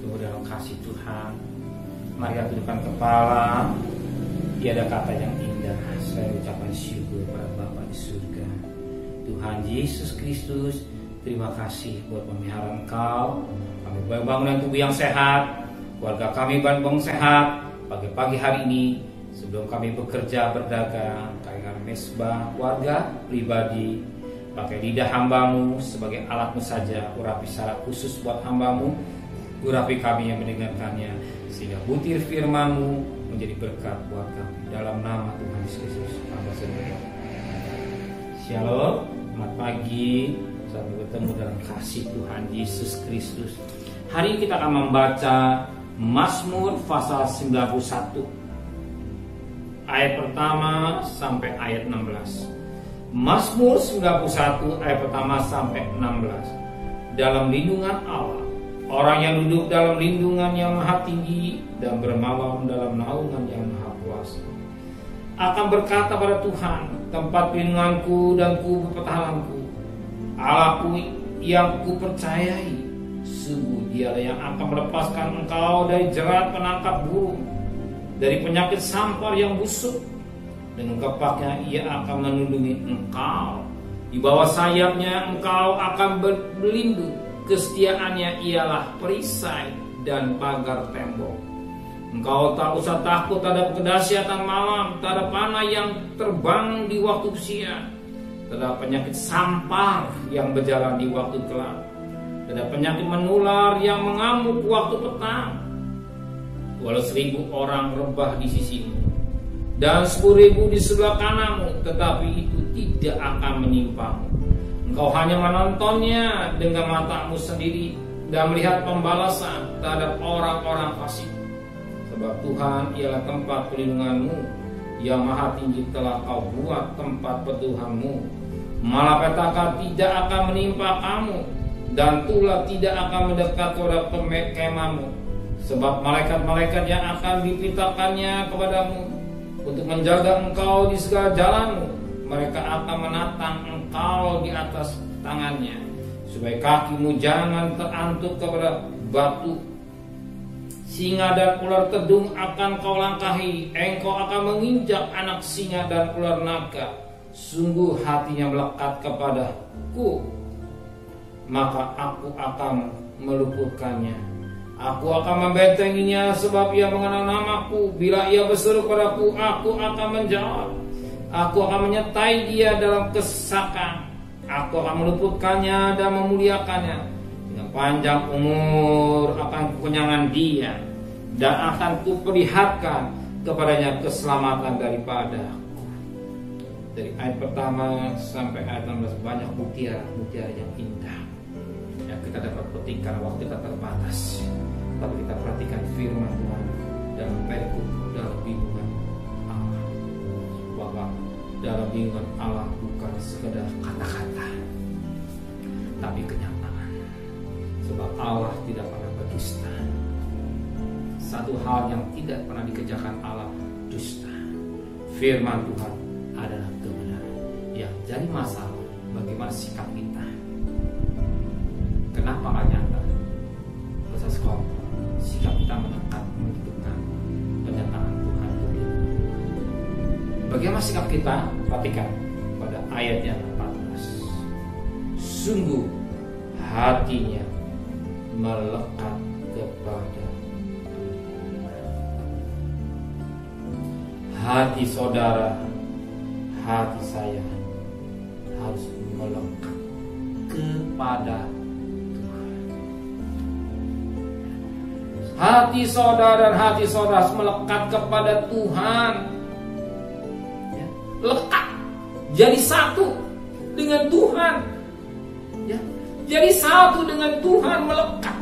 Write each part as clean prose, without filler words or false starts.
Tunggu dalam kasih Tuhan. Mari kita tundukkan kepala. Tiada kata yang indah saya ucapkan syukur pada Bapa di surga. Tuhan Yesus Kristus, terima kasih buat pemeliharaan Engkau. Kami bangunan tubuh yang sehat, keluarga kami bangun sehat. Pagi-pagi hari ini sebelum kami bekerja berdagang, kami mesbah keluarga pribadi, pakai lidah hambamu sebagai alatmu saja. Urapi secara khusus buat hambamu, urapi kami yang mendengarkannya, sehingga butir firman-Mu menjadi berkat buat kami. Dalam nama Tuhan Yesus Kristus hamba sembah. Shalom, selamat pagi. Sampai bertemu dalam kasih Tuhan Yesus Kristus. Hari ini kita akan membaca Mazmur pasal 91 ayat pertama sampai ayat 16. Mazmur 91 ayat pertama sampai 16. Dalam lindungan Allah, orang yang duduk dalam lindungan yang maha tinggi dan bermalam dalam naungan yang maha kuasa akan berkata pada Tuhan, tempat perlindunganku dan kubu pertahananku, Allahku yang kupercayai. Sungguh Dialah yang akan melepaskan engkau dari jerat penangkap burung, dari penyakit sampar yang busuk. Dengan kepaknya Ia akan melindungi engkau, di bawah sayapnya engkau akan berlindung. Kesetiaannya ialah perisai dan pagar tembok. Engkau tak usah takut terhadap kedahsyatan malam, terhadap panah yang terbang di waktu siang, terhadap penyakit sampar yang berjalan di waktu gelap, terhadap penyakit menular yang mengamuk waktu petang. Walau 1000 orang rebah di sisimu dan 10.000 di sebelah kananmu, tetapi itu tidak akan menimpamu. Engkau hanya menontonnya dengan matamu sendiri dan melihat pembalasan terhadap orang-orang fasik. Sebab Tuhan ialah tempat perlindunganmu, yang maha tinggi telah kau buat tempat bertuhanmu. Malapetaka tidak akan menimpa kamu, dan tulah tidak akan mendekat kepada kemahmu. Sebab malaikat-malaikat yang akan dipintakannya kepadamu untuk menjaga engkau di segala jalanmu. Mereka akan menatang engkau di atas tangannya, supaya kakimu jangan terantuk kepada batu. Singa dan ular tedung akan kau langkahi, engkau akan menginjak anak singa dan ular naga. Sungguh hatinya melekat kepadaku, maka aku akan meluputkannya. Aku akan membentenginya, sebab ia mengenal namaku. Bila ia berseru padaku, aku akan menjawab. Aku akan menyertai dia dalam kesesakan. Aku akan meluputkannya dan memuliakannya. Dengan panjang umur akan kekenyangan dia, dan akan kuperlihatkan kepadanya keselamatan daripada. Dari ayat pertama sampai ayat 16 banyak mutiara yang indah yang kita dapat petik karena waktu kita terbatas. Tapi kita perhatikan firman Tuhan dalam perikop dalam lindungan Allah. Bahwa dalam lindungan Allah bukan sekedar kata-kata, tapi kenyataan. Sebab Allah tidak pernah berdusta. Satu hal yang tidak pernah dikerjakan Allah, dusta. Firman Tuhan adalah kebenaran. Yang jadi masalah, bagaimana sikap kita. Kenapa gak nyata? Proses sikap kita menekan, menentukan pernyataan Tuhan itu. Bagaimana sikap kita? Perhatikan pada ayat yang 14. Sungguh hatinya melekat kepada hati saudara, hati saya harus melekat kepada Tuhan. Hati saudara dan hati saudara harus melekat kepada Tuhan. Ya, lekat, jadi satu dengan Tuhan. Ya, jadi satu dengan Tuhan, melekat.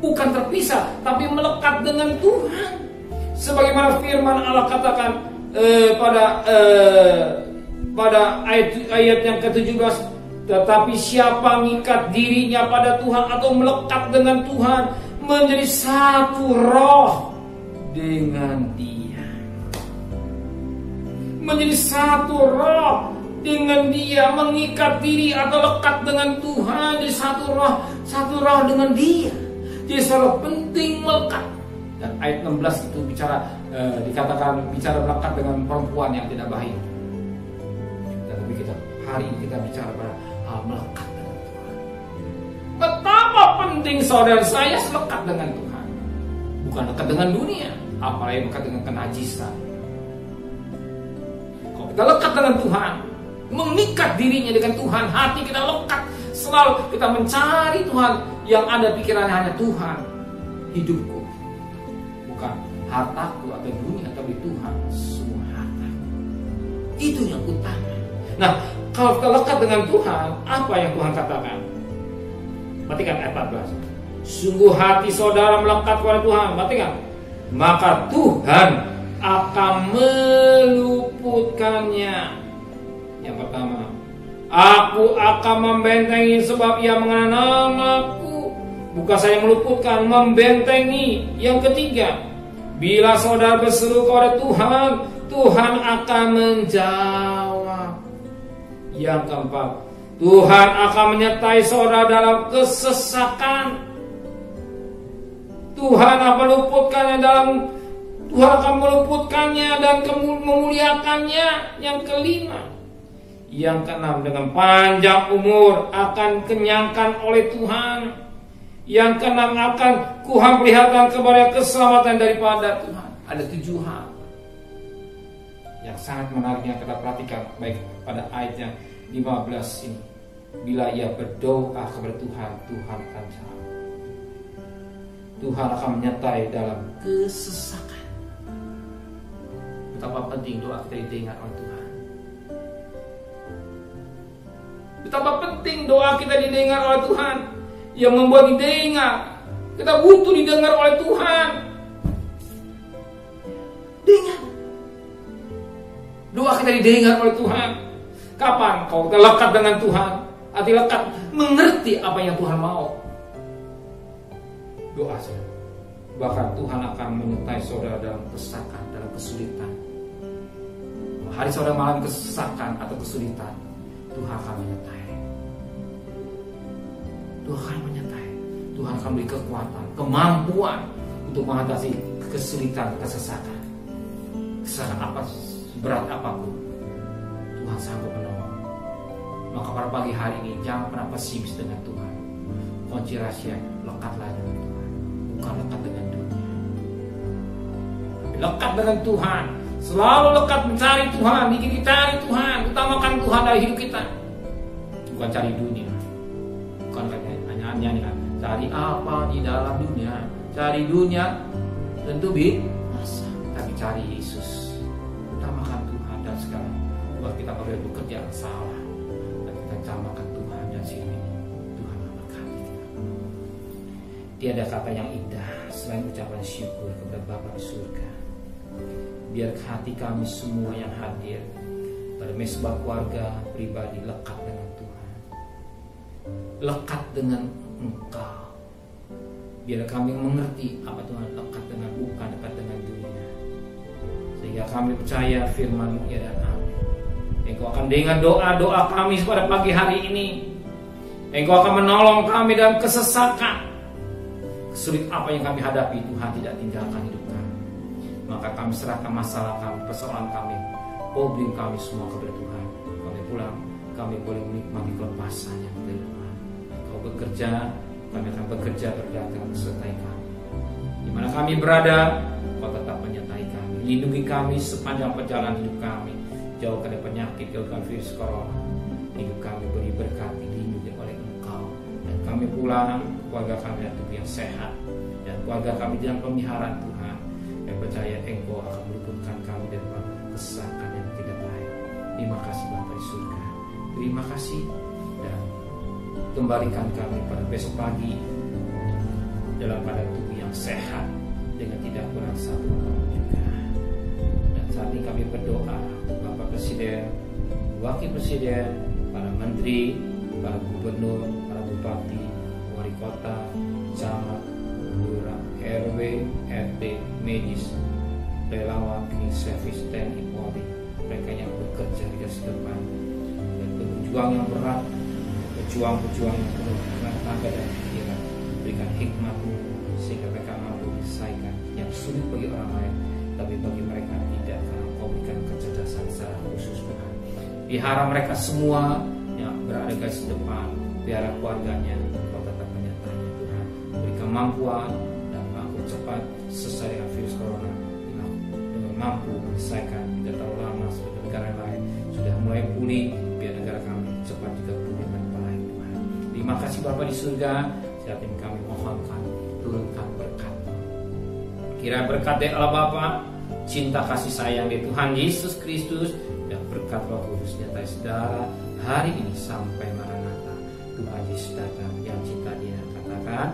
Bukan terpisah, tapi melekat dengan Tuhan. Sebagaimana firman Allah katakan pada ayat yang ke-17, tetapi siapa mengikat dirinya pada Tuhan atau melekat dengan Tuhan, menjadi satu roh dengan Dia. Menjadi satu roh dengan Dia, mengikat diri atau lekat dengan Tuhan, jadi satu roh dengan Dia. Jadi sangat penting melekat. Dan ayat 16 itu dikatakan bicara melekat dengan perempuan yang tidak baik. Tetapi hari ini kita bicara pada hal melekat dengan Tuhan. Betapa penting saudara saya melekat dengan Tuhan. Bukan dekat dengan dunia, apalagi dekat dengan kenajisan. Kalau kita lekat dengan Tuhan, mengikat dirinya dengan Tuhan, hati kita lekat, selalu kita mencari Tuhan, yang ada pikirannya hanya Tuhan. Hidupku bukan hartaku atau dunia, tapi Tuhan semua hartaku. Itu yang utama. Nah, kalau kita lekat dengan Tuhan, apa yang Tuhan katakan? Perhatikan ayat 14. Sungguh hati saudara melekat kepada Tuhan. Perhatikan. Maka Tuhan akan meluputkannya. Yang pertama, aku akan membentengi sebab ia mengenal namaku. Bukan saya meluputkan, membentengi. Yang ketiga, bila saudara berseru kepada Tuhan, Tuhan akan menjawab. Yang keempat, Tuhan akan menyertai saudara dalam kesesakan. Tuhan akan meluputkannya dan memuliakannya. Yang kelima, yang keenam, dengan panjang umur akan kenyangkan oleh Tuhan. Yang keenam, akan Tuhan perlihatkan kepada keselamatan daripada Tuhan. Ada 7 hal yang sangat menarik yang kita perhatikan, baik pada ayat yang 15 ini. Bila ia berdoa kepada Tuhan, Tuhan akan jawab. Tuhan akan menyertai dalam kesesakan. Betapa penting doa kita didengar oleh Tuhan. Betapa penting doa kita didengar oleh Tuhan. Yang membuat didengar, kita butuh didengar oleh Tuhan. Dengar. Doa kita didengar oleh Tuhan. Kapan kau kita lekat dengan Tuhan? Arti lekat, mengerti apa yang Tuhan mau. Doa saudara. Bahkan Tuhan akan menyertai saudara dalam kesesakan, dalam kesulitan. Hari saudara malam kesesakan atau kesulitan, Tuhan akan menyertai. Tuhan akan menyertai. Tuhan akan beri kekuatan, kemampuan untuk mengatasi kesulitan, kesesakan. Kesesakan apa, berat apapun, Tuhan sanggup menolong. Maka pada pagi hari ini jangan pernah pesimis dengan Tuhan. Kunci rahasia, lekatlah dengan Tuhan, bukan lekat dengan dunia. Tapi lekat dengan Tuhan, selalu lekat mencari Tuhan, cari Tuhan, utamakan Tuhan dalam hidup kita. Bukan cari dunia. Bukan hanya nyanyikan cari apa di dalam dunia. Cari dunia tentu bisa, tapi cari Yesus. Utamakan Tuhan dan sekarang buat kita boleh bekerja yang salah, dan kita utamakan Tuhan dan sini Tuhan memberkati kita. Tiada kata yang indah selain ucapan syukur kepada Bapa di surga. Biar hati kami semua yang hadir pada mesbah keluarga pribadi lekat dengan Tuhan, lekat dengan Engkau. Biar kami mengerti apa Tuhan, lekat dengan bukan dekat dengan dunia. Sehingga kami percaya firman-Mu ya dan amin. Engkau akan dengar doa-doa kami pada pagi hari ini. Engkau akan menolong kami dalam kesesakan. Kesulitan apa yang kami hadapi, Tuhan tidak tinggalkan hidup kami. Maka kami serahkan masalah kami, persoalan kami, problem kami semua kepada Tuhan. Kami pulang, kami boleh menikmati kelepasan yang dari Tuhan. Kau bekerja, kami akan bekerja berdagang sertai kami. Di mana kami berada, Kau tetap menyertai kami. Lindungi kami sepanjang perjalanan hidup kami. Jauhkan dari penyakit, jauhkan virus corona. Hidup kami beri berkat, dilindungi oleh Engkau. Dan kami pulang, keluarga kami dalam tubuh yang sehat. Dan keluarga kami dalam pemeliharaan Tuhan. Yang percaya Engkau akan meluputkan kami dari kesesakan yang tidak baik. Terima kasih Bapa di surga. Terima kasih. Dan kembalikan kami pada besok pagi dalam keadaan tubuh yang sehat dengan tidak kurang satu apapun juga. Dan saat ini kami berdoa untuk Bapak Presiden, Wakil Presiden, para Menteri, para Gubernur, para Bupati, Wali Kota, Camat, Lurah, RW, RT, medis, relawan, klinik servis, TNI, Polri, mereka yang bekerja di garis depan dan berjuang yang berat, pejuang yang penuh dengan tenaga dan pikiran. Berikan hikmat-Mu, tetapi bagi mereka tidak, karena Engkau berikan kecerdasan secara khusus Tuhan. Pelihara mereka semua yang berada di garis depan, pelihara keluarganya, Engkau tetap menyertai Tuhan. Beri kemampuan dan mampu cepat selesai dengan virus corona, mampu menyelesaikan. Tidak terlalu lama seperti negara lain sudah mulai pulih, biar negara kami cepat juga pulih dengan baik Tuhan. Terima kasih Bapa di surga. Saat ini kami mohonkan turunkan berkat. Kira berkat dari Allah Bapa, cinta kasih sayang dari Tuhan Yesus Kristus, dan berkat Roh Kudus nyata saudara hari ini sampai Maranatha. Tuhan Yesus datang, yang cinta Dia katakan